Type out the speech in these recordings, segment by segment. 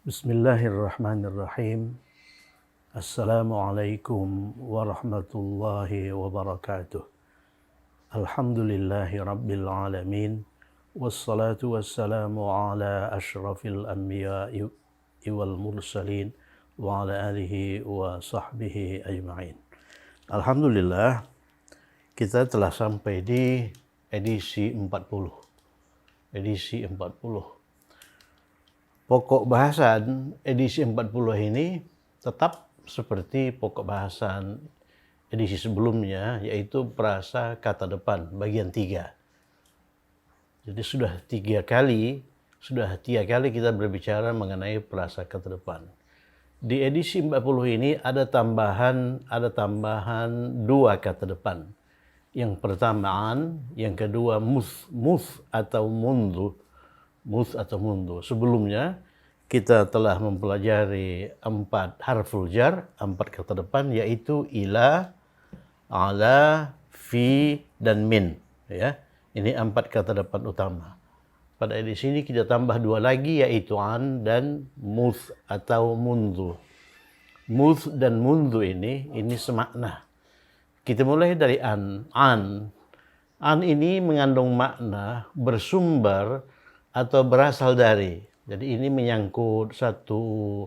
Bismillahirrahmanirrahim. Assalamualaikum warahmatullahi wabarakatuh. Alhamdulillahi rabbil alamin. Wassalatu wassalamu ala ashrafil anbiya'i wal mursalin wa ala alihi wa sahbihi ajma'in. Alhamdulillah, kita telah sampai di edisi 40. Edisi 40. Pokok bahasan edisi 40 ini tetap seperti pokok bahasan edisi sebelumnya, yaitu prasa kata depan bagian 3. Jadi sudah tiga kali kita berbicara mengenai prasa kata depan. Di edisi 40 ini ada tambahan 2 kata depan. Yang pertama an, yang kedua muth atau mundu. Sebelumnya kita telah mempelajari 4 harful jar, 4 kata depan, yaitu ila, ala, fi, dan min. Ya, ini 4 kata depan utama. Pada edisi ini kita tambah 2 lagi, yaitu an dan muth atau mundu. Muth dan mundu ini semakna. Kita mulai dari an. An ini mengandung makna bersumber atau berasal dari. Jadi ini menyangkut satu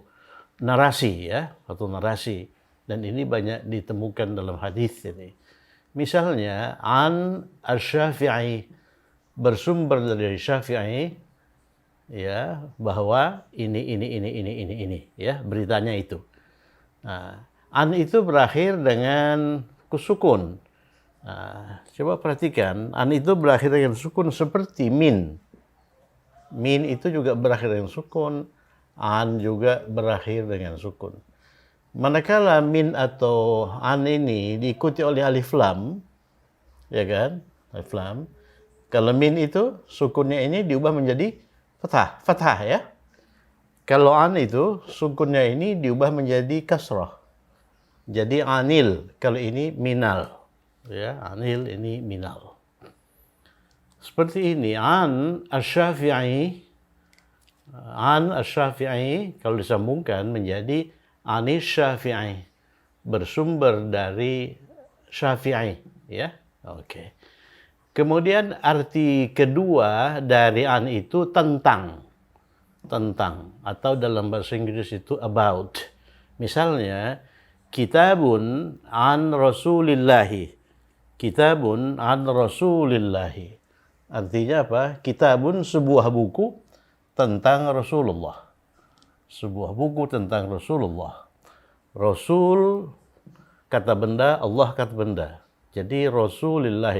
narasi, ya, satu narasi. Dan ini banyak ditemukan dalam hadis ini. Misalnya an asy-Syafi'i, bersumber dari Syafi'i, ya, bahwa ini, ya, beritanya itu. Nah, an itu berakhir dengan sukun. Nah, coba perhatikan, an itu berakhir dengan sukun seperti min. Min itu juga berakhir dengan sukun, an juga berakhir dengan sukun. Manakala min atau an ini diikuti oleh alif lam, ya kan? Alif lam. Kalau min itu sukunnya ini diubah menjadi fathah ya. Kalau an itu sukunnya ini diubah menjadi kasrah. Jadi anil, kalau ini minal. Ya, anil ini minal. Seperti ini, an asy-Syafi'i kalau disambungkan menjadi anis Syafi'i, bersumber dari Syafi'i, ya. Oke. Kemudian arti kedua dari an itu tentang atau dalam bahasa Inggris itu about. Misalnya kitabun an Rasulillahi. Artinya apa? Kitabun, sebuah buku tentang Rasulullah. Sebuah buku tentang Rasulullah. Rasul kata benda, Allah kata benda. Jadi Rasulullah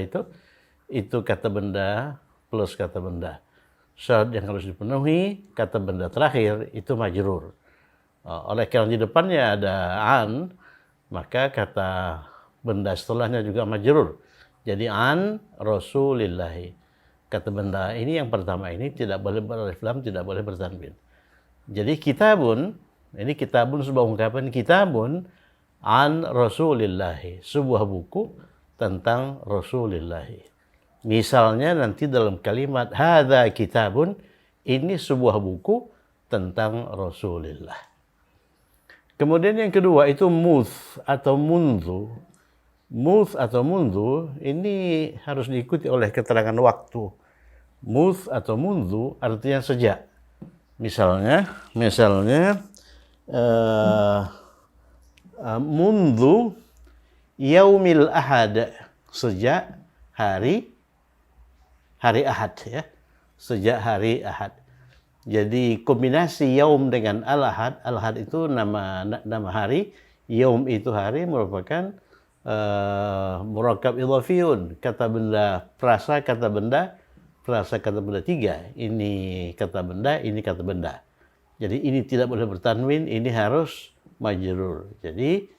itu kata benda plus kata benda. Syarat yang harus dipenuhi, kata benda terakhir itu majrur. Oleh karena di depannya ada an, maka kata benda setelahnya juga majrur. Jadi an Rasulillahi. Kata benda ini yang pertama ini tidak boleh beralif lam, tidak boleh bertanwin. Jadi kitabun, ini kitabun sebuah ungkapan, kitabun an Rasulillahi, sebuah buku tentang Rasulillahi. Misalnya nanti dalam kalimat hadza kitabun, ini sebuah buku tentang Rasulullah. Kemudian yang kedua itu muth atau mundu. Muth atau mundu ini harus diikuti oleh keterangan waktu. Muth atau mundu artinya sejak. Misalnya mundu yaumil ahad, sejak hari Ahad, ya. Sejak hari Ahad. Jadi kombinasi yaum dengan al-ahad itu nama hari, yaum itu hari, merupakan murakkab idhafiyun, kata benda prasa kata benda 3. Ini kata benda, ini kata benda. Jadi ini tidak boleh bertanwin, ini harus majrur. Jadi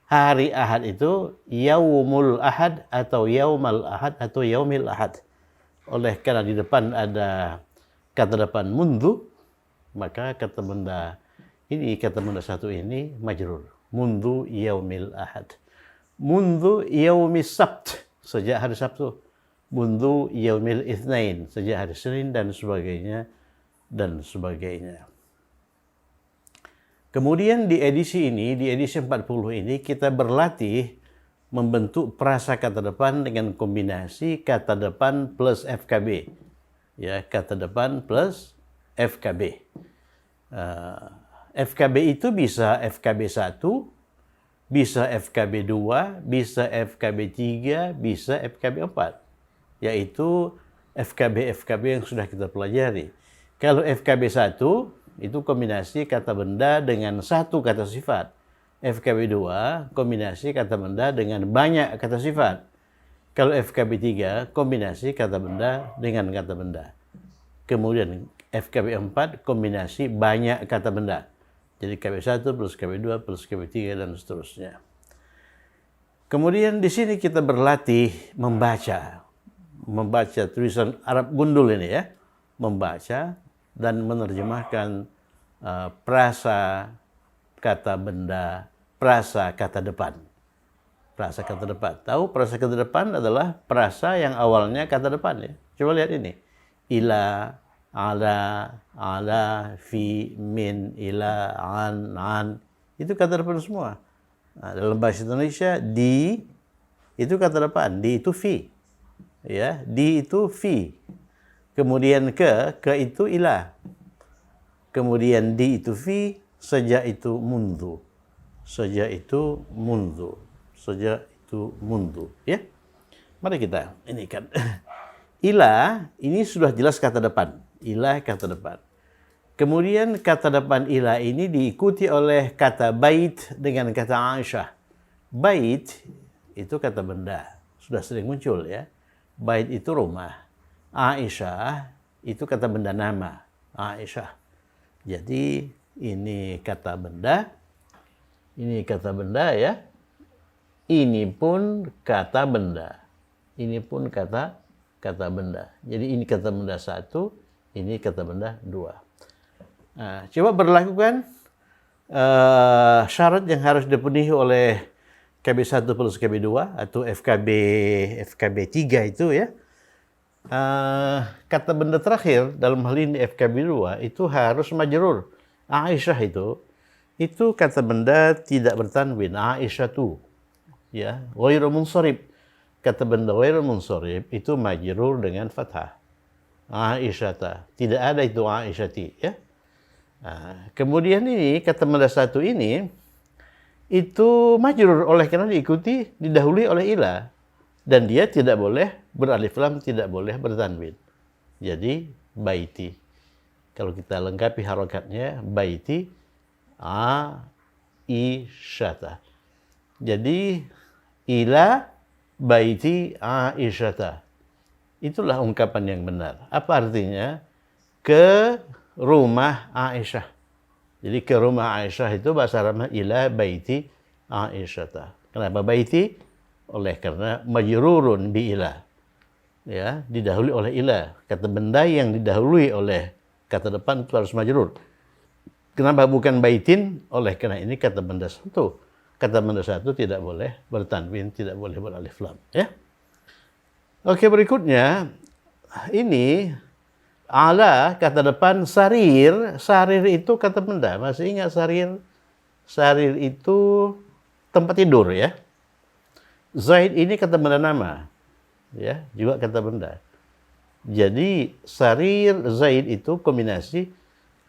hari Ahad itu yaumul ahad atau yaumal ahad atau yaumil ahad. Oleh karena di depan ada kata depan mundu, maka kata benda satu ini majrur. Mundu yaumil ahad. Mundu yaumis sabt, sejak hari Sabtu. Mundu yaumil itsnain, sejak hari Senin, dan sebagainya. Kemudian di edisi 40 ini kita berlatih membentuk prasa kata depan dengan kombinasi kata depan plus FKB. Ya, kata depan plus FKB. FKB itu bisa FKB 1, bisa FKB 2, bisa FKB 3, bisa FKB 4. Yaitu FKB-FKB yang sudah kita pelajari. Kalau FKB 1, itu kombinasi kata benda dengan satu kata sifat. FKB 2, kombinasi kata benda dengan banyak kata sifat. Kalau FKB 3, kombinasi kata benda dengan kata benda. Kemudian FKB 4, kombinasi banyak kata benda. Jadi KB 1 plus KB 2 plus KB 3 dan seterusnya. Kemudian di sini kita berlatih membaca tulisan Arab gundul ini ya. Membaca dan menerjemahkan prasa kata benda, prasa kata depan. Prasa kata depan. Tahu prasa kata depan adalah prasa yang awalnya kata depan ya. Coba lihat ini. Ila, ala, fi, min, ila, an. Itu kata depan semua. Nah, dalam bahasa Indonesia, di itu kata depan. Di itu fi. Ya, di itu fi. Kemudian ke itu ila. Kemudian di itu fi, sejak itu mundu. Sejak itu mundu. Sejak itu mundu. Ya. Mari kita, ini kan. Ila, ini sudah jelas kata depan. Ila kata depan. Kemudian kata depan ila ini diikuti oleh kata bait dengan kata Aisyah. Bait itu kata benda. Sudah sering muncul ya. Bait itu rumah. Aisyah itu kata benda nama. Aisyah. Jadi ini kata benda. Ini kata benda ya. Ini pun kata benda. Ini pun kata benda. Jadi ini kata benda 1, ini kata benda 2. Nah, coba berlakukan syarat yang harus dipenuhi oleh KB 1 plus KB 2 atau FKB 3 itu ya. Kata benda terakhir dalam hal ini FKB 2 itu harus majrur. Aisyah itu kata benda tidak bertanwin. Aisyah tu ya, ghairu munsharif. Kata benda ghairu munsharif itu majrur dengan fathah. Aisyata. Tidak ada itu Aisyati ya. Kemudian ini kata benda 1 ini itu majrur oleh karena didahului oleh ila. Dan dia tidak boleh beralif lam, tidak boleh bertanwin. Jadi baiti. Kalau kita lengkapi harokatnya, baiti Aisyata. Jadi ila baiti Aisyata. Itulah ungkapan yang benar. Apa artinya? Ke rumah Aisyah. Jadi ke rumah Aisyah itu bahasa Arabnya ila baiti Aisyata. Kenapa baiti? Oleh karena majrurun bi ila. Ya, didahului oleh ila. Kata benda yang didahului oleh kata depan itu harus majrur. Kenapa bukan baitin? Oleh karena ini kata benda 1. Kata benda 1 tidak boleh bertanwin, tidak boleh beralif lam, ya. Oke, berikutnya ini ala kata depan sarir. Sarir itu kata benda. Masih ingat sarir? Sarir itu tempat tidur ya. Zaid ini kata benda nama, ya, juga kata benda. Jadi sarir Zaid itu kombinasi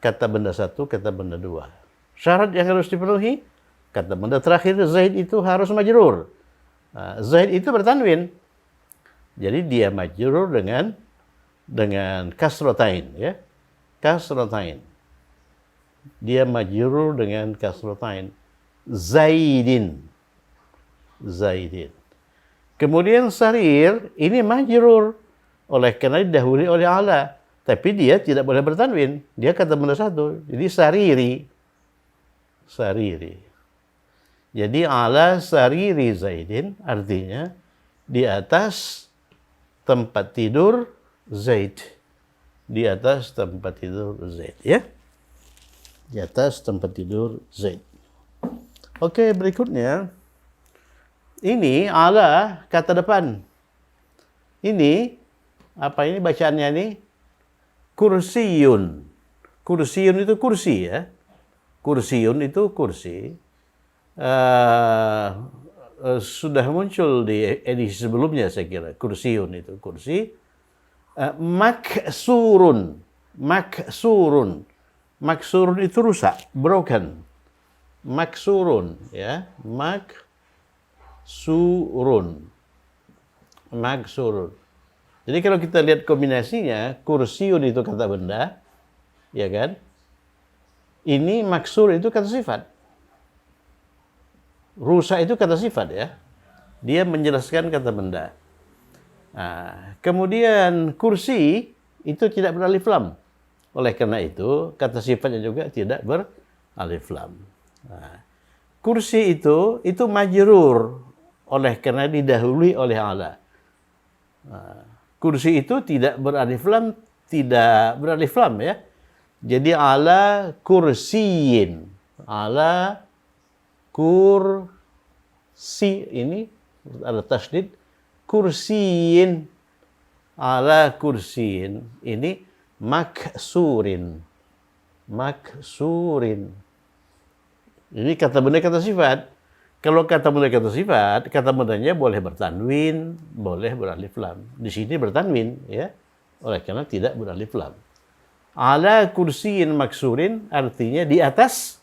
kata benda 1, kata benda 2. Syarat yang harus dipenuhi, kata benda terakhir Zaid itu harus majrur. Zaid itu bertanwin, jadi dia majrur dengan kasrotain, ya, kasrotain. Dia majrur dengan kasrotain. Zaidin. Kemudian sarir ini majrur oleh karena didahului oleh ala, tapi dia tidak boleh bertanwin. Dia kata benda 1. Jadi sariri. Jadi ala sariri Zaidin artinya di atas tempat tidur Zaid. Di atas tempat tidur Zaid, ya. Di atas tempat tidur Zaid. Oke, berikutnya ini ala kata depan. Ini apa ini bacaannya ini? Kursiyun. Kursiyun itu kursi ya. Kursiun itu kursi. Sudah muncul di edisi sebelumnya saya kira. Kursiun itu kursi. Maksurun. Maksurun. Maksurun itu rusak, broken. Maksurun, ya. Maksurun. Maksurun. Jadi kalau kita lihat kombinasinya, kursiun itu kata benda, ya kan? Ini maksur itu kata sifat. Rusak itu kata sifat ya. Dia menjelaskan kata benda. Nah, kemudian kursi itu tidak beralif lam. Oleh karena itu, kata sifatnya juga tidak beralif lam. Nah, kursi itu majrur oleh karena didahului oleh ala. Nah, kursi itu tidak beralif lam, ya. Jadi ala kursiyin. Ala kursi ini ada tasydid. Kursiyin. Ala kursiyin. Ini maksurin. Maksurin. Ini kata benda kata sifat. Kalau kata benda kata sifat, kata bendanya boleh bertanwin, boleh beralif lam. Di sini bertanwin, ya. Oleh karena tidak beralif lam. Ala kursiyin maksurin artinya di atas.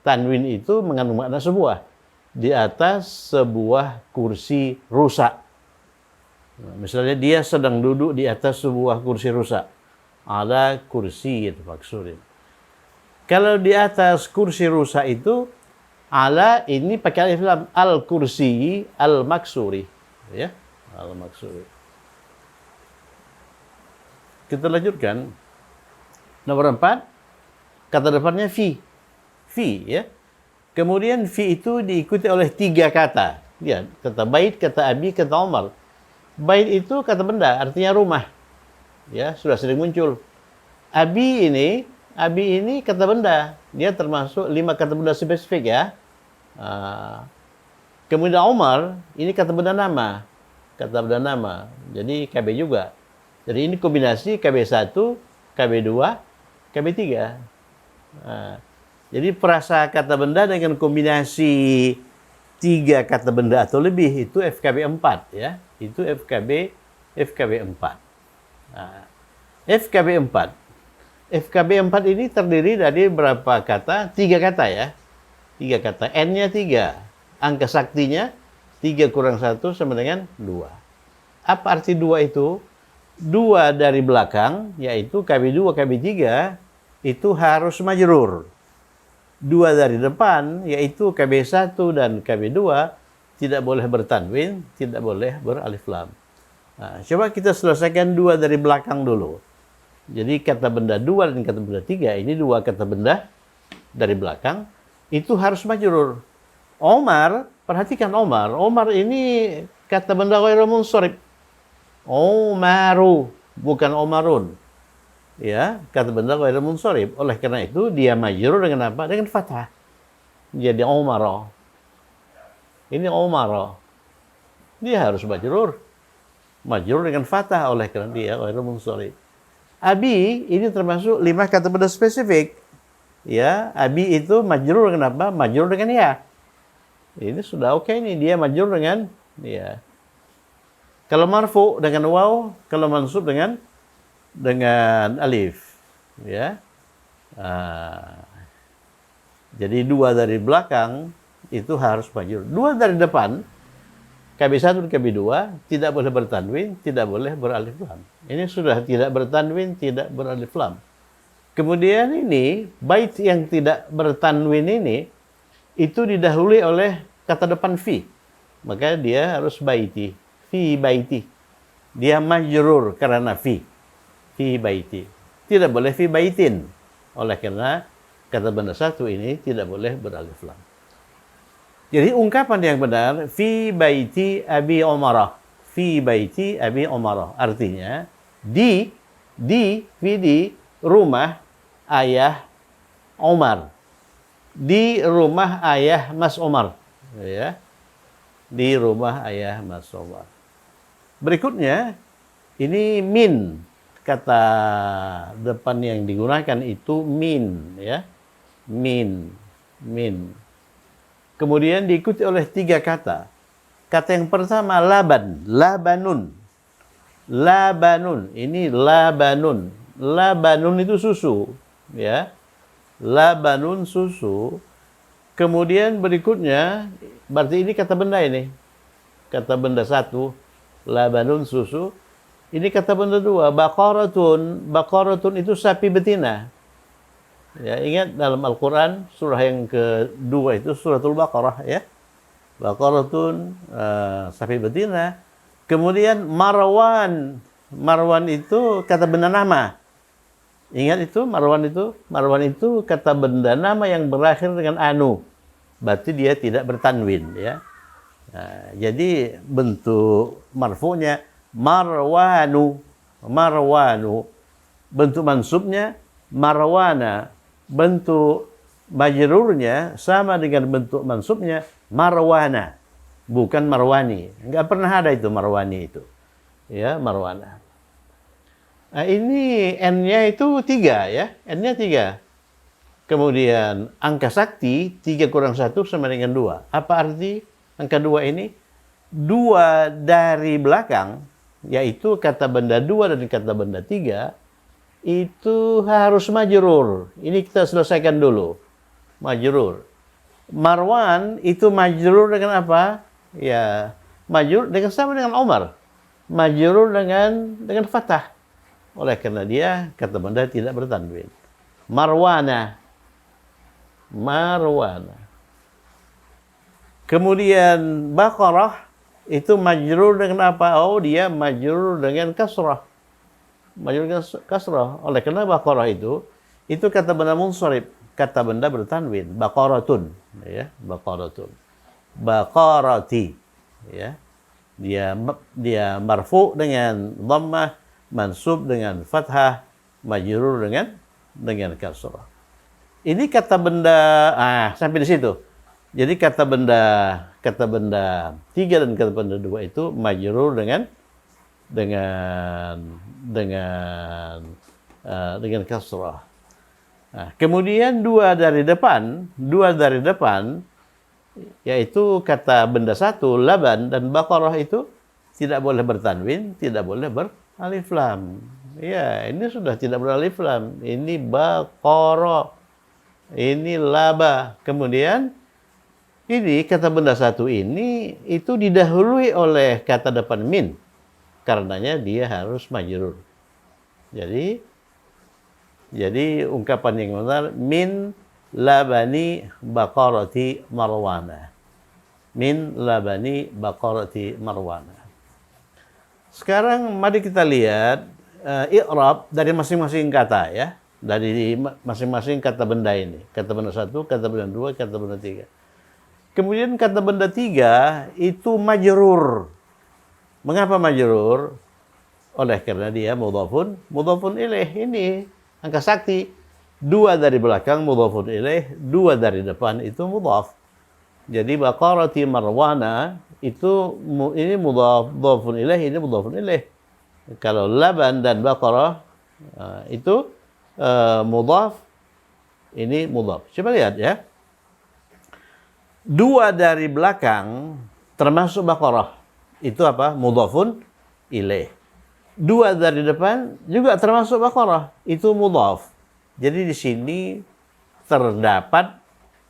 Tanwin itu mengandung makna sebuah. Di atas sebuah kursi rusak. Misalnya dia sedang duduk di atas sebuah kursi rusak. Ala kursiyin maksurin. Kalau di atas kursi rusak itu, ala ini pakai alif lam. Al-kursi, al-maksuri. Ya, al-maksuri. Kita lanjutkan. Nomor 4, kata depannya fi. Fi, ya. Kemudian fi itu diikuti oleh 3 kata. Ya, kata bait, kata abi, kata Umar. Bait itu kata benda, artinya rumah. Ya, sudah sering muncul. Abi ini kata benda. Dia termasuk 5 kata benda spesifik ya. Kemudian Umar, ini kata benda nama. Kata benda nama. Jadi KB juga. Jadi ini kombinasi KB1, KB2, KB3. Jadi perasa kata benda dengan kombinasi 3 kata benda atau lebih itu FKB 4 ya. Itu FKB 4. FKB 4. FKB 4 ini terdiri dari berapa kata? 3 kata ya. 3 kata. N-nya 3. Angka saktinya 3 kurang 1 sama dengan 2. Apa arti 2 itu? 2 dari belakang, yaitu KB2, KB3, itu harus majrur. 2 dari depan, yaitu KB1 dan KB2, tidak boleh bertanwin, tidak boleh beralif lam. Nah, coba kita selesaikan 2 dari belakang dulu. Jadi kata benda 2 dan kata benda 3, ini 2 kata benda dari belakang, itu harus majrur. Omar, perhatikan Omar. Omar ini kata benda ghairu munsharif. Omaru, bukan Omarun. Ya, kata benda ghairu munsharif. Oleh karena itu dia majrur dengan apa? Dengan fathah. Jadi Omaro. Ini Omaro. Dia harus majrur. Majrur dengan fathah oleh karena dia ghairu munsharif. Abi ini termasuk 5 kata benda spesifik. Ya, abi itu majrur dengan apa? Majrur dengan ya. Ini sudah oke nih, dia majrur dengan ya. Kalau marfu dengan waw, kalau mansub dengan alif, ya. Jadi 2 dari belakang itu harus majrur. 2 dari depan, KB1 dan KB2 tidak boleh bertanwin, tidak boleh beralif lam. Ini sudah tidak bertanwin, tidak beralif lam. Kemudian ini bait yang tidak bertanwin ini itu didahului oleh kata depan fi. Maka dia harus baiti. Fi baiti. Dia majrur karena fi. Fi baiti. Tidak boleh fi baitin. Oleh karena kata benda satu ini tidak boleh beralif lam. Jadi ungkapan yang benar fi baiti Abi Umarah. Fi baiti Abi Umarah. Artinya di rumah ayah Umar. Di rumah ayah Mas Umar. Ya. Di rumah ayah Mas Umar. Berikutnya, ini min. Kata depan yang digunakan itu min. Ya. min, min. Kemudian diikuti oleh 3 kata. Kata yang pertama laban, labanun. Labanun, ini labanun. Labanun itu susu, ya. Labanun susu. Kemudian berikutnya, berarti ini kata benda ini. Kata benda 1, labanun susu. Ini kata benda 2, baqaratun. Baqaratun itu sapi betina. Ya, ingat dalam Al-Quran surah yang kedua itu suratul Baqarah, ya. Baqaratun, sapi betina. Kemudian marwan. Marwan itu kata benda nama. Ingat itu marwan itu? Marwan itu kata benda nama yang berakhir dengan anu. Berarti dia tidak bertanwin, ya. Nah, jadi bentuk marfu'nya marwanu, marwanu. Bentuk mansubnya marwana. Bentuk majrurnya sama dengan bentuk mansubnya marwana. Bukan marwani. Enggak pernah ada itu marwani itu. Ya, marwana. Nah, ini N-nya itu 3, ya. N-nya 3. Kemudian angka sakti 3 kurang 1 sama dengan 2. Apa arti angka 2 ini? 2 dari belakang, yaitu kata benda 2 dan kata benda 3, itu harus majrur. Ini kita selesaikan dulu. Majrur. Marwan itu majrur dengan apa? Ya, majrur dengan sama dengan Umar. Majrur dengan fathah. Oleh karena dia kata benda tidak bertanwin. Marwana. Marwana. Kemudian Baqarah itu majrur dengan apa? Oh, dia majrur dengan kasrah. Majrur dengan kasrah. Oleh karena Baqarah itu kata benda munsharif, kata benda bertanwin. Baqaratun, ya, baqaratun. Baqarati, ya. Dia marfu dengan dhammah, mansub dengan fathah, majrur dengan kasrah. Ini kata benda, sampai di situ. Jadi kata benda 3 dan kata benda 2 itu majrur dengan kasrah. Nah, kemudian dua dari depan, yaitu kata benda 1 laban dan baqarah itu tidak boleh bertanwin, tidak boleh beralif lam. Ya, ini sudah tidak beralif lam. Ini baqarah. Ini laba. Kemudian ini kata benda 1 ini itu didahului oleh kata depan min. Karenanya dia harus majrur. Jadi ungkapan yang benar min labani baqarati marwana. Min labani baqarati marwana. Sekarang mari kita lihat i'rab dari masing-masing kata, ya. Dari masing-masing kata benda ini. Kata benda 1, kata benda 2, kata benda 3. Kemudian kata benda 3 itu majrur. Mengapa majrur? Oleh karena dia mudhafun ilaih. Ini angka sakti. 2 dari belakang mudhafun ilaih, 2 dari depan itu mudhaf. Jadi baqarati marwana itu ini mudhafun ilaih, ini mudhafun ilaih. Kalau laban dan baqarah itu mudhaf, ini mudhaf. Coba lihat, ya. 2 dari belakang termasuk baqarah. Itu apa? Mudhafun ilaih. 2 dari depan juga termasuk baqarah. Itu mudhaf. Jadi di sini terdapat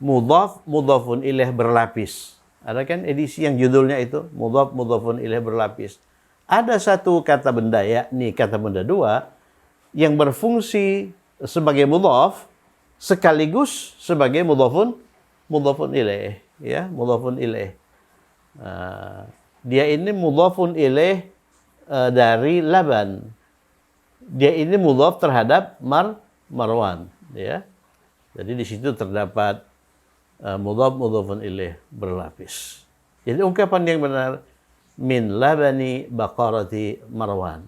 mudhafun ilaih berlapis. Ada kan edisi yang judulnya itu mudhafun ilaih berlapis. Ada satu kata benda, yakni kata benda 2 yang berfungsi sebagai mudhaf sekaligus sebagai mudhafun ilaih, ya, mudhafun ilaih. Dia ini mudhafun ilaih dari laban. Dia ini mudhaf terhadap marwan, ya. Jadi di situ terdapat mudhafun ilaih berlapis. Jadi ungkapan yang benar min labani baqarati marwan.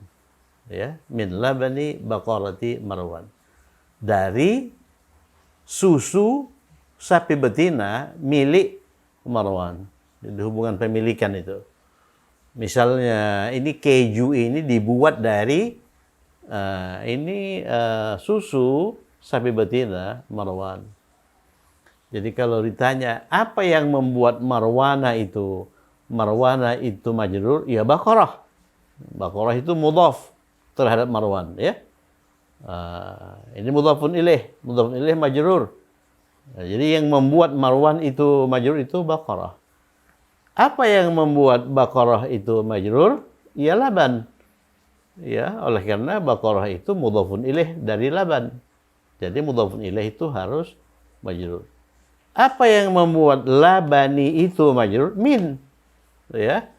Ya, min labani baqarati marwan. Dari susu sapi betina milik Marwan. Jadi hubungan pemilikan itu. Misalnya ini keju ini dibuat dari susu sapi betina Marwan. Jadi kalau ditanya apa yang membuat marwana itu majrur, ya Baqarah. Baqarah itu mudhaf terhadap Marwan, ya. Ini mudhafun ilaih majrur. Nah, jadi yang membuat Marwan itu majrur itu Baqarah. Apa yang membuat Baqarah itu majrur? Ya Laban. Ya, oleh karena Baqarah itu mudhafun ilaih dari Laban. Jadi mudhafun ilaih itu harus majrur. Apa yang membuat Labani itu majrur? Min. Ya.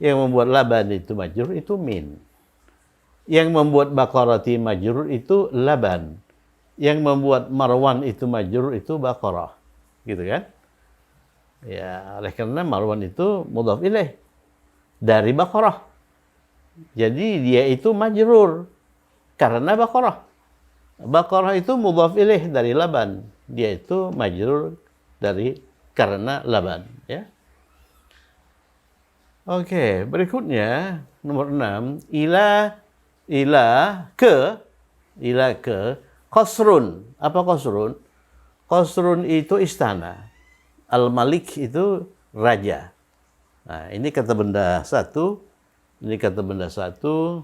Yang membuat Laban itu majrur itu min. Yang membuat Baqarati majrur itu Laban. Yang membuat Marwan itu majrur itu Baqarah. Gitu kan? Ya, oleh karena Marwan itu mudhaf ilaih dari Baqarah. Jadi dia itu majrur karena Baqarah. Baqarah itu mudhaf ilaih dari Laban. Dia itu majrur karena Laban, ya. Oke, berikutnya nomor 6, ila ke qasrun. Apa qasrun? Qasrun itu istana. Al-Malik itu raja. Nah, ini kata benda satu, ini kata benda satu,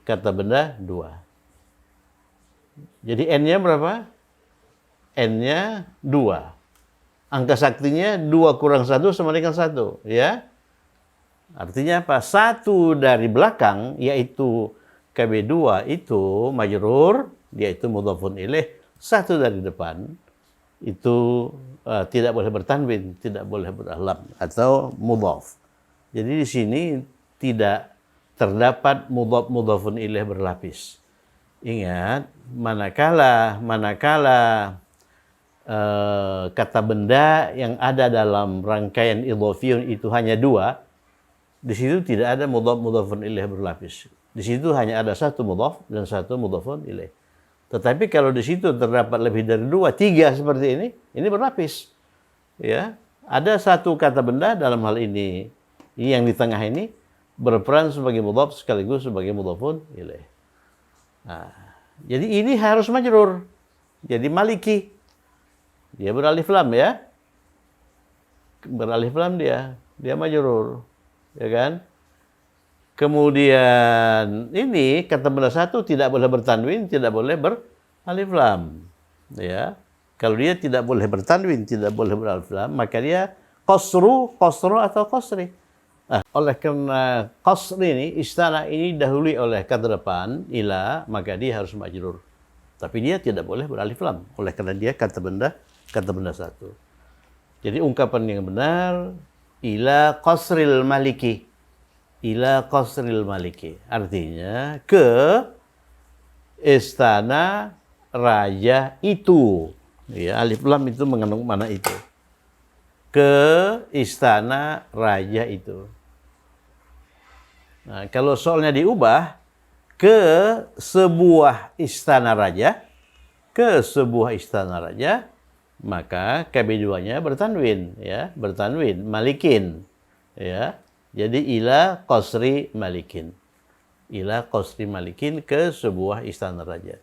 kata benda dua. Jadi N-nya berapa? N-nya 2. Angka saktinya 2 kurang 1 sama dengan 1. Ya. Artinya apa? 1 dari belakang, yaitu KB2 itu majrur, yaitu mudhafun ilaih. 1 dari depan, itu tidak boleh bertanwin, tidak boleh beralam, atau mudhaf. Jadi di sini tidak terdapat mudhafun ilaih berlapis. Ingat, manakala kata benda yang ada dalam rangkaian idhofiyun itu hanya 2, di situ tidak ada mudhafun ilaih berlapis. Di situ hanya ada 1 mudhaf dan 1 mudhafun ilaih. Tetapi kalau di situ terdapat lebih dari 2, 3 seperti ini berlapis. Ya, ada 1 kata benda dalam hal ini yang di tengah ini berperan sebagai mudhaf sekaligus sebagai mudhafun ilaih. Nah, jadi ini harus majrur. Jadi maliki. Dia beralif lam, ya. Beralif lam dia majrur. Ya kan? Kemudian ini kata benda satu tidak boleh bertanwin, tidak boleh beralif lam. Ya. Kalau dia tidak boleh bertanwin, tidak boleh beralif lam, maka dia qasru atau qasri. Nah, oleh karena qasri ini, istana ini dahului oleh kata depan ila, maka dia harus majrur. Tapi dia tidak boleh beralif lam, oleh karena dia kata benda satu. Jadi ungkapan yang benar, ila qasril maliki. Ila qasril maliki. Artinya ke istana raja itu. Ya, alif lam itu mengandung mana itu. Ke istana raja itu. Nah, kalau soalnya diubah ke sebuah istana raja, maka KB2-nya bertanwin, ya, bertanwin, malikin, ya. Jadi ila qasri malikin. Ila qasri malikin ke sebuah istana raja.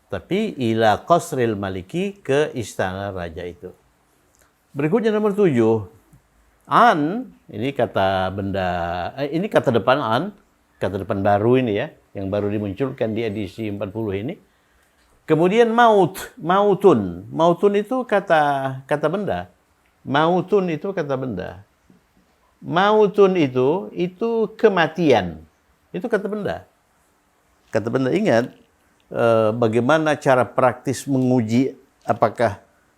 Tapi ila qasril maliki ke istana raja itu. Berikutnya nomor 7. An, ini kata benda, ini kata depan an, kata depan baru ini, ya, yang baru dimunculkan di edisi 40 ini. Kemudian mautun itu kata benda. Mautun itu kata benda. Mautun itu kematian. Itu kata benda. Kata benda, ingat bagaimana cara praktis menguji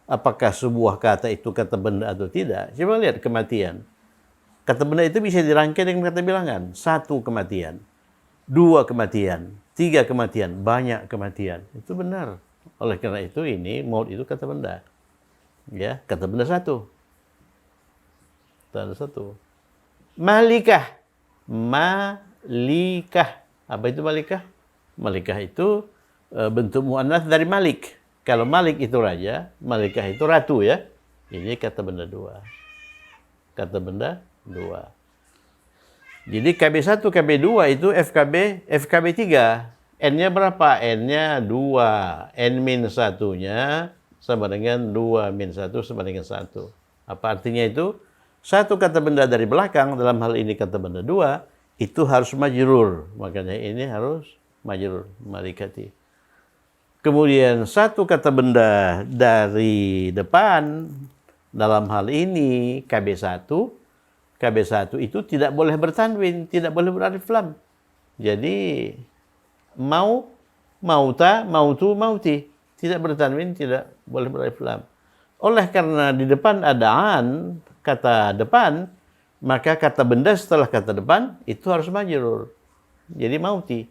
apakah sebuah kata itu kata benda atau tidak. Coba lihat kematian. Kata benda itu bisa dirangkai dengan kata bilangan. 1 kematian, 2 kematian, 3 kematian, banyak kematian. Itu benar. Oleh karena itu ini maut itu kata benda. Ya, kata benda 1. Kata 1. Malikah. Apa itu malikah? Malikah itu bentuk muannats dari malik. Kalau malik itu raja, malikah itu ratu, ya. Ini kata benda 2. Kata benda 2. Jadi KB1, KB2 itu FKB 3. N-nya berapa? N-nya 2. N-1-nya sama dengan 2 min 1 sama dengan 1. Apa artinya itu? Satu kata benda dari belakang, dalam hal ini kata benda 2, itu harus majrur. Makanya ini harus majrur, malikati. Kemudian satu kata benda dari depan, dalam hal ini KB1, KB1 itu tidak boleh bertanwin, tidak boleh beralif lam. Jadi mau, mauta, mautu, mauti. Tidak bertanwin, tidak boleh beralif lam. Oleh karena di depan ada an, kata depan, maka kata benda setelah kata depan itu harus majrur. Jadi mauti.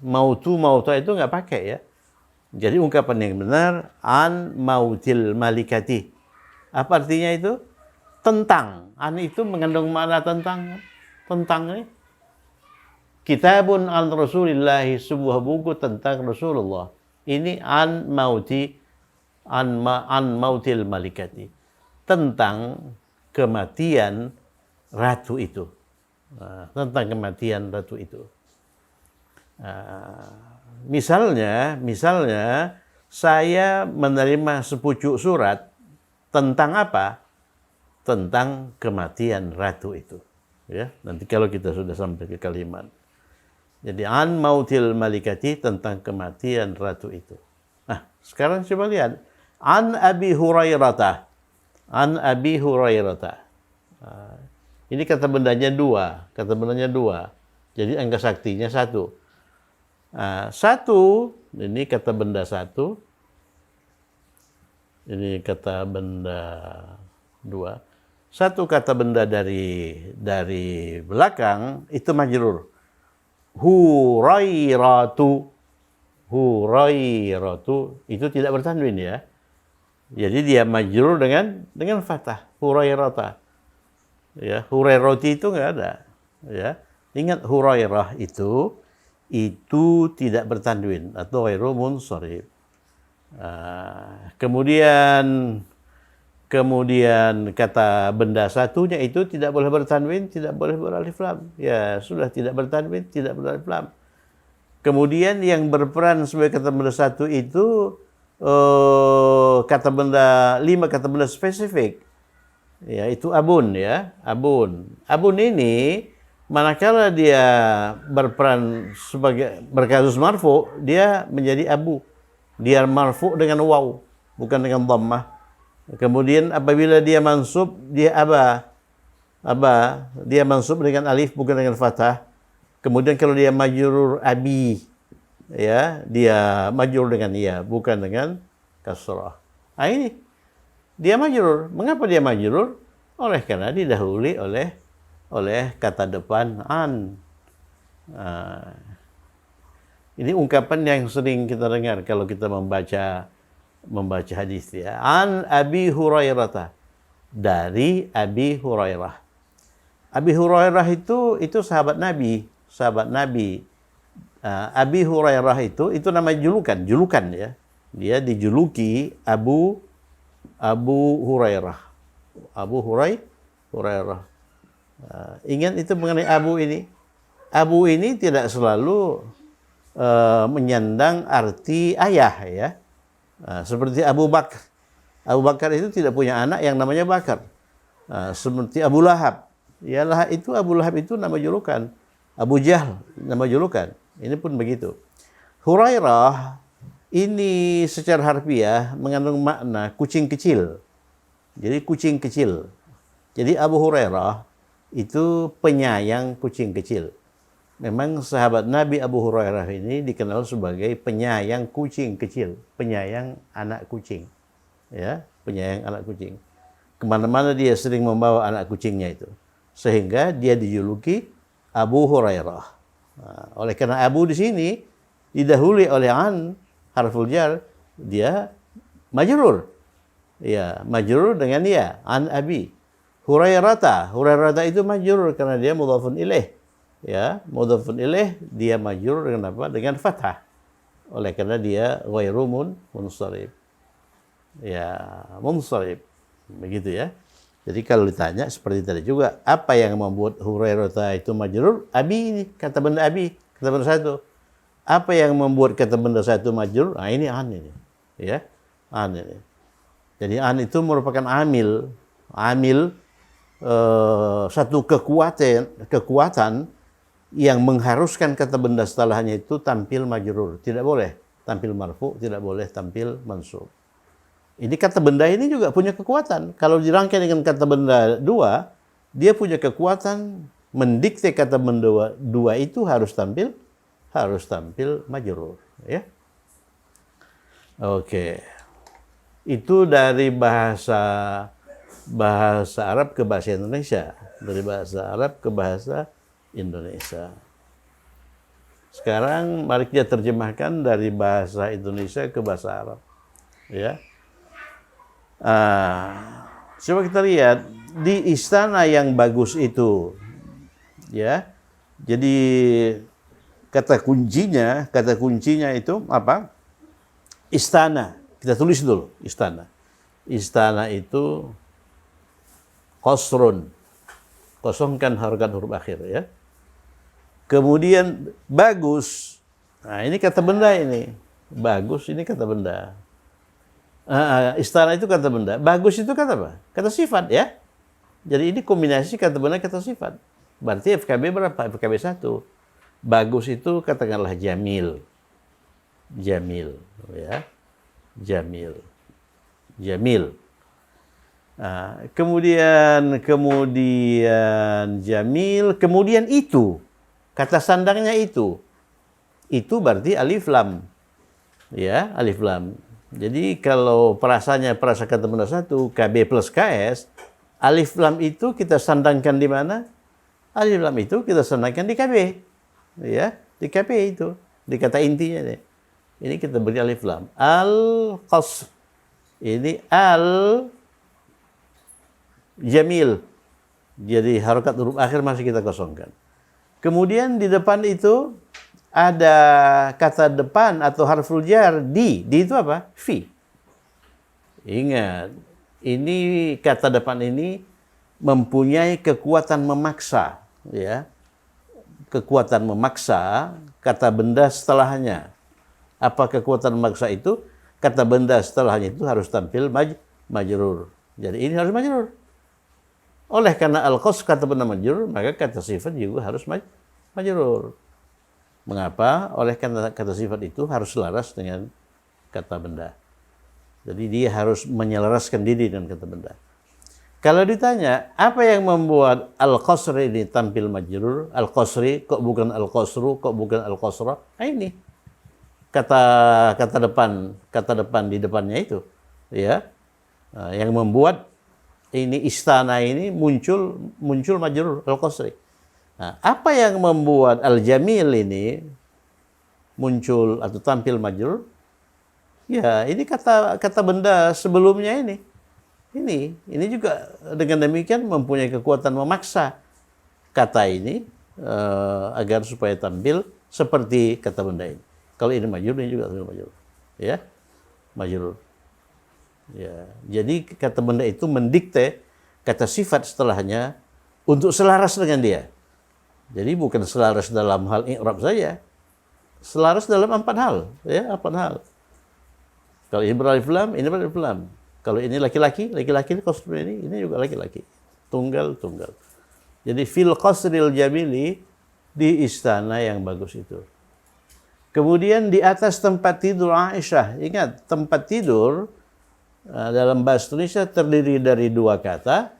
Mautu, mauta itu nggak pakai ya. Jadi ungkapan yang benar, an mautil malikati. Apa artinya itu? Tentang. An itu mengandung makna tentang. Tentang ini. Kitabun an Rasulillahi, sebuah buku tentang Rasulullah. Ini an mauti, an mautil malikati. Tentang kematian ratu itu. Tentang kematian ratu itu. Misalnya saya menerima sepucuk surat tentang apa? Tentang kematian ratu itu. Ya, nanti kalau kita sudah sampai ke kalimat. Jadi an mautil malikati, tentang kematian ratu itu. Nah, sekarang coba lihat. An Abi Hurairah. An Abi Hurairah. Ini kata bendanya 2. Kata bendanya 2. Jadi angka saktinya 1. 1, ini kata benda 1. Ini kata benda 2. Satu kata benda dari belakang itu majrur. Hurairatu. Hurairatu itu tidak bertanwin ya. Jadi dia majrur dengan fathah. Hurairata. Ya, Hurairati itu enggak ada. Ya. Ingat Hurairah itu tidak bertanwin atau ghairu munsharif. Kemudian kata benda satunya itu tidak boleh bertanwin, tidak boleh beralif lam. Ya, sudah tidak bertanwin, tidak beralif lam. Kemudian yang berperan sebagai kata benda satu itu kata benda 5 kata benda spesifik. Ya, itu abun ya, abun. Abun ini manakala dia berperan sebagai berkasus marfu, dia menjadi abu. Dia marfu dengan waw, bukan dengan dhammah. Kemudian apabila dia mansub, dia aba. Aba, dia mansub dengan alif bukan dengan fathah. Kemudian kalau dia majrur abi, ya, dia majrur dengan ya, bukan dengan kasrah. Nah, ini dia majrur. Mengapa dia majrur? Oleh karena didahului oleh kata depan an. Ini ungkapan yang sering kita dengar kalau kita membaca hadis ya. An Abi Hurairah, dari Abi Hurairah. Abi Hurairah itu sahabat Nabi. Abi Hurairah itu nama julukan ya. Dia dijuluki Abu Hurairah. Abu Hurairah. Ingat itu mengenai Abu ini. Abu ini tidak selalu menyandang arti ayah ya. Seperti Abu Bakar. Abu Bakar itu tidak punya anak yang namanya Bakar. Seperti Abu Lahab. Ialah itu Abu Lahab itu nama julukan. Abu Jahal nama julukan. Ini pun begitu. Hurairah ini secara harfiah mengandung makna kucing kecil. Jadi kucing kecil. Jadi Abu Hurairah itu penyayang kucing kecil. Memang sahabat Nabi Abu Hurairah ini dikenal sebagai penyayang kucing kecil, penyayang anak kucing, ya, penyayang anak kucing. Kemana-mana dia sering membawa anak kucingnya itu, sehingga dia dijuluki Abu Hurairah. Nah, oleh karena Abu di sini didahului oleh an harful jar, dia majrur, ya, majrur dengan ya, an Abi. Hurairata itu majrur karena dia mudhafun ilaih. Ya, mudhafun ilaih dia majrur dengan apa? Dengan fathah. Oleh karena dia ghairu munsharif. Ya, munsharif. Begitu ya. Jadi kalau ditanya seperti tadi juga, apa yang membuat Hurairah itu majrur? Abi ini, kata benda abi, kata benda satu. Apa yang membuat kata benda satu majrur? Nah, ini an ini. Ya. An ini. Jadi an itu merupakan amil satu kekuatan yang mengharuskan kata benda setelahnya itu tampil majrur. Tidak boleh tampil marfu, tidak boleh tampil mansub. Ini kata benda ini juga punya kekuatan. Kalau dirangkai dengan kata benda dua, dia punya kekuatan mendikte kata benda dua itu harus tampil majrur, ya. Oke. Itu dari bahasa Arab ke bahasa Indonesia, dari bahasa Arab ke bahasa Indonesia. Sekarang mari kita terjemahkan dari bahasa Indonesia ke bahasa Arab, ya. Coba kita lihat di istana yang bagus itu, ya. Jadi kata kuncinya itu apa? Istana. Kita tulis dulu istana. Istana itu qasrun. Kosongkan harokat huruf akhir, ya. Kemudian bagus. Nah, ini kata benda ini. Bagus ini kata benda. Istana itu kata benda. Bagus itu kata apa? Kata sifat, ya. Jadi ini kombinasi kata benda kata sifat. Berarti FKB berapa? FKB 1. Bagus itu katakanlah jamil. Jamil, ya. Jamil. Kemudian jamil, kemudian itu. Kata sandangnya itu. Itu berarti alif lam. Ya, alif lam. Jadi kalau perasa kata benda 1, KB plus KS, alif lam itu kita sandangkan di mana? Alif lam itu kita sandangkan di KB. Ya, di KB itu. Di kata intinya deh. Ini kita beri alif lam. Al-qasr. Ini al-jamil. Jadi harokat huruf akhir masih kita kosongkan. Kemudian di depan itu ada kata depan atau harful jar di. Di itu apa? Fi. Ingat, ini kata depan ini mempunyai kekuatan memaksa, ya. Kekuatan memaksa kata benda setelahnya. Apa kekuatan memaksa itu? Kata benda setelahnya itu harus tampil majrur. Jadi ini harus majrur. Oleh karena al-qasr kata benda majrur, maka kata sifat juga harus majrur. Mengapa? Oleh karena kata sifat itu harus selaras dengan kata benda. Jadi dia harus menyelaraskan diri dengan kata benda. Kalau ditanya, apa yang membuat al-qasr ini tampil majrur? Al-qasri, kok bukan al-qasru, kok bukan al-qasra? Nah ini. Kata depan di depannya itu, ya, yang membuat ini istana ini muncul majrur al-qasri. Nah, apa yang membuat al-jamil ini muncul atau tampil majrur? Ya, ini kata benda sebelumnya ini. Ini juga dengan demikian mempunyai kekuatan memaksa kata ini agar supaya tampil seperti kata benda ini. Kalau ini majrur, ini juga majrur. Ya, majrur. Ya, jadi kata benda itu mendikte kata sifat setelahnya untuk selaras dengan dia. Jadi bukan selaras dalam hal i'rab saja. Selaras dalam 4 hal, ya, 4 hal. Kalau ini beralif lam, ini beralif lam. Kalau ini laki-laki qasr ini juga laki-laki. Tunggal. Jadi fil qasril jamili, di istana yang bagus itu. Kemudian di atas tempat tidur Aisyah. Ingat, tempat tidur dalam bahasa Indonesia terdiri dari 2 kata.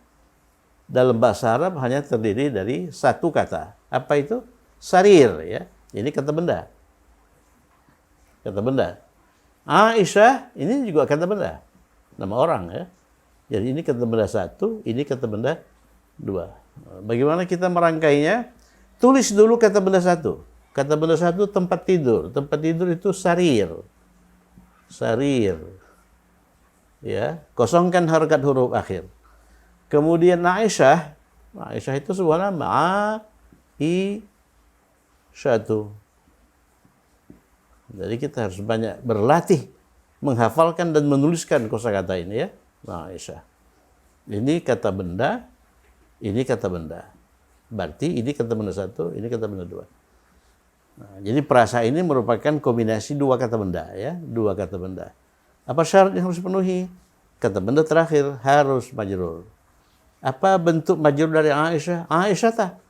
Dalam bahasa Arab hanya terdiri dari 1 kata. Apa itu? Sarir, ya. Ini kata benda. Kata benda. Aisyah, ini juga kata benda. Nama orang, ya. Jadi ini kata benda 1, ini kata benda 2. Bagaimana kita merangkainya? Tulis dulu kata benda 1. Kata benda 1 tempat tidur. Tempat tidur itu sarir. Sarir. Ya, kosongkan harokat huruf akhir. Kemudian Aisyah. Aisyah itu sebuah nama. Aisyatu. Jadi kita harus banyak berlatih menghafalkan dan menuliskan kosakata ini, ya. Aisyah. Ini kata benda, ini kata benda. Berarti ini kata benda 1, ini kata benda 2. Nah, jadi perasa ini merupakan kombinasi 2 kata benda, ya, 2 kata benda. Apa syarat yang harus dipenuhi? Kata benda terakhir harus majrur. Apa bentuk majrur dari Aisyah? Aisyah tak.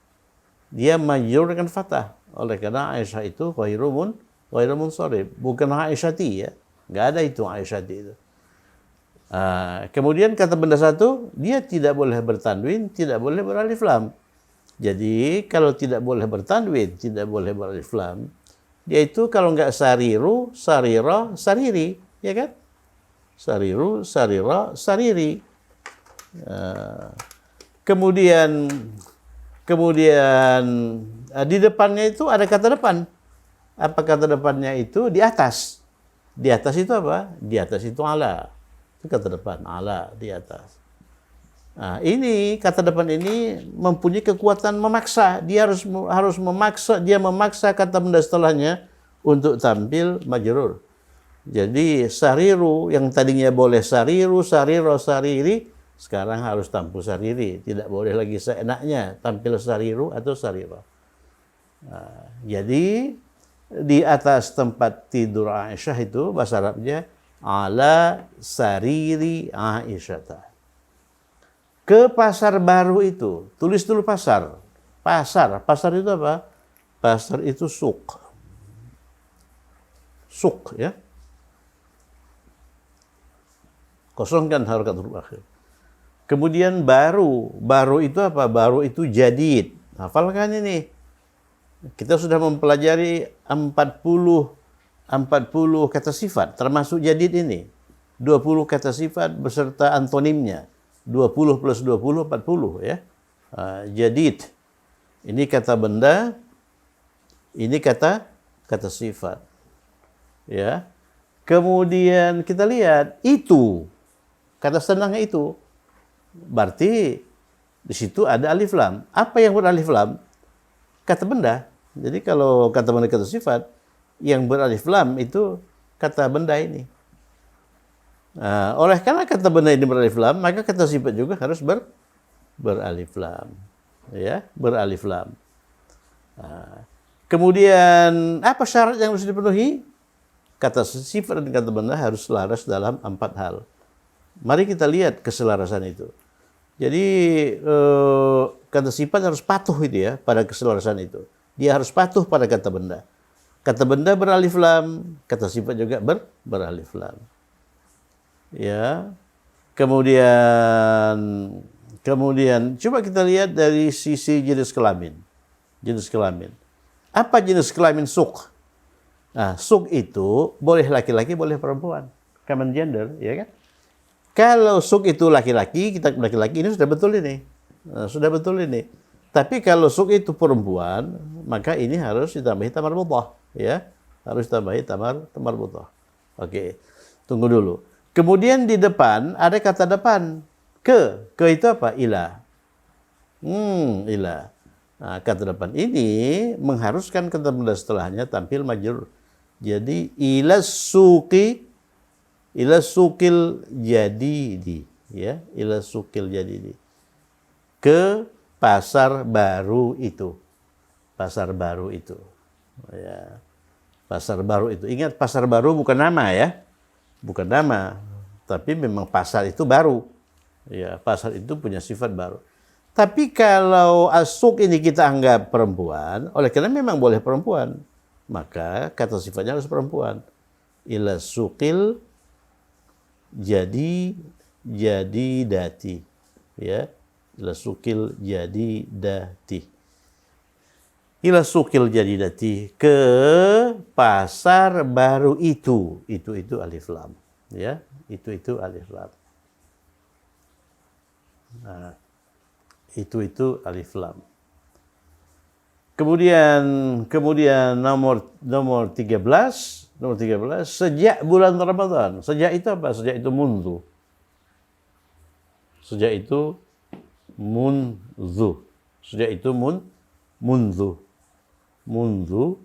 Dia majrur dengan fathah. Oleh karena Aisyah itu ghairu munsharif, bukan Aisyati ya. Enggak ada itu Aisyati itu. Kemudian kata benda satu, dia tidak boleh bertanwin, tidak boleh beralif lam. Jadi kalau tidak boleh bertanwin, tidak boleh beralif lam, dia itu kalau enggak sariru, sarira, sariri, ya kan? Sariru, sarira, sariri. Kemudian di depannya itu ada kata depan. Apa kata depannya itu? Di atas. Di atas itu apa? Di atas itu ala. Itu kata depan, ala di atas. Nah, ini kata depan ini mempunyai kekuatan memaksa. Dia harus memaksa, dia memaksa kata benda setelahnya untuk tampil majrur. Jadi sariru yang tadinya boleh sariru, sariro, sariri, sekarang harus tampil sariri. Tidak boleh lagi seenaknya tampil sariru atau sariro. Jadi di atas tempat tidur Aisyah itu bahasa Arabnya ala sariri Aisyah. Ke pasar baru itu, tulis dulu pasar. Pasar itu apa? Pasar itu suk. Suk ya. Kosongkan harakat huruf akhir. Kemudian baru itu apa? Baru itu jadid. Hafalkan ini. Kita sudah mempelajari 40 kata sifat, termasuk jadid ini. 20 kata sifat beserta antonimnya. 20 plus 20, 40 ya. Jadid. Ini kata benda, ini kata sifat. Ya. Kemudian kita lihat itu kata setengahnya itu. Berarti di situ ada alif lam. Apa yang beralif lam? Kata benda. Jadi kalau kata benda kata sifat, yang beralif lam itu kata benda ini. Oleh karena kata benda ini beralif lam, maka kata sifat juga harus beralif lam. Ya, beralif lam. Kemudian apa syarat yang harus dipenuhi? Kata sifat dan kata benda harus selaras dalam 4 hal. Mari kita lihat keselarasan itu. Jadi kata sifat harus patuh itu ya pada keselarasan itu. Dia harus patuh pada kata benda. Kata benda beralif lam, kata sifat juga beralif lam. Ya. Kemudian coba kita lihat dari sisi jenis kelamin. Jenis kelamin. Apa jenis kelamin suk? Nah, suk itu boleh laki-laki, boleh perempuan. Common gender, ya kan? Kalau suk itu laki-laki, kita laki-laki ini sudah betul ini. Sudah betul ini. Tapi kalau suk itu perempuan, maka ini harus ditambahi tamar mudhah, ya. Harus ditambahi tamar mudhah. Oke. Tunggu dulu. Kemudian di depan ada kata depan. Ke itu apa? Ila. Ila. Nah, kata depan ini mengharuskan kata benda setelahnya tampil majrur. Jadi ila sukil jadidi, ya, ila sukil jadidi. Ke pasar baru itu. Pasar baru itu. Ya. Pasar baru itu. Ingat pasar baru bukan nama ya. Bukan nama, tapi memang pasar itu baru. Ya, pasar itu punya sifat baru. Tapi kalau asuk ini kita anggap perempuan, oleh karena memang boleh perempuan, maka kata sifatnya harus perempuan. Ila sukil jadi dati, ya, ila sukil jadi dati, ila sukil jadi dati, ke pasar baru itu alif lam, ya, itu alif lam. Nah, itu alif lam. Kemudian nomor 13, sejak bulan Ramadan. Sejak itu apa? Sejak itu mundu. Sejak itu mundu. Sejak itu mundu. Mundu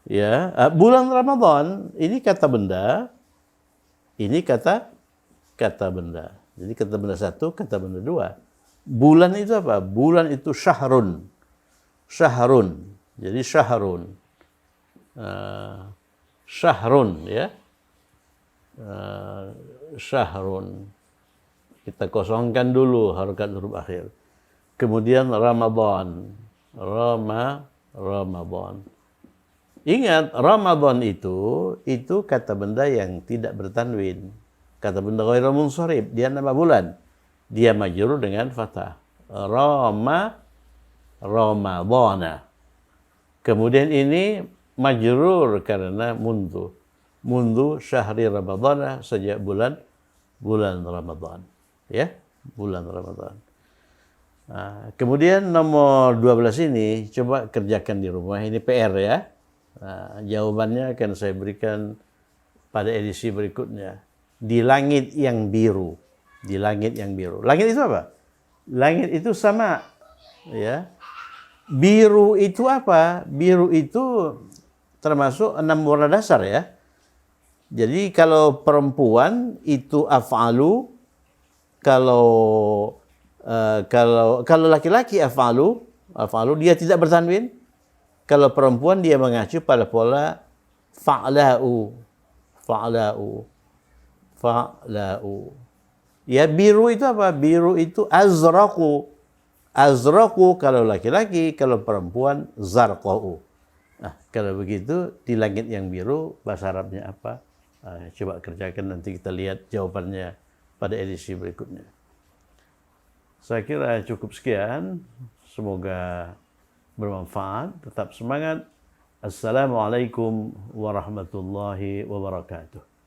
ya. Bulan Ramadan ini kata benda. Ini kata benda. Jadi kata benda satu, kata benda dua. Bulan itu apa? Bulan itu syahrun. Syahrun. Jadi syahrun. Syahrun ya. Syahrun. Kita kosongkan dulu harokat huruf akhir. Kemudian Ramadan. Ramadan. Ingat, Ramadan itu kata benda yang tidak bertanwin. Kata benda ghairu munsharif, dia nama bulan. Dia majrur dengan fathah. Ramadana. Kemudian ini majrur karena mundu. Mundu syahri Ramadana, sejak bulan Ramadan. Ya, bulan Ramadan. Nah, kemudian nomor 12 ini coba kerjakan di rumah. Ini PR ya. Nah, jawabannya akan saya berikan pada edisi berikutnya. Di langit yang biru. Di langit yang biru. Langit itu apa? Langit itu sama. Ya. Biru itu apa? Biru itu termasuk 6 warna dasar ya. Jadi kalau perempuan itu af'alu, kalau laki-laki af'alu dia tidak bertanwin. Kalau perempuan dia mengacu pada pola fa'la'u. Ya, biru itu apa? Biru itu azraqu. Azraqu kalau laki-laki, kalau perempuan zarqa'u. Nah, kalau begitu di langit yang biru bahasa Arabnya apa? Coba kerjakan, nanti kita lihat jawabannya pada edisi berikutnya. Saya kira cukup sekian. Semoga bermanfaat. Tetap semangat. Assalamualaikum warahmatullahi wabarakatuh.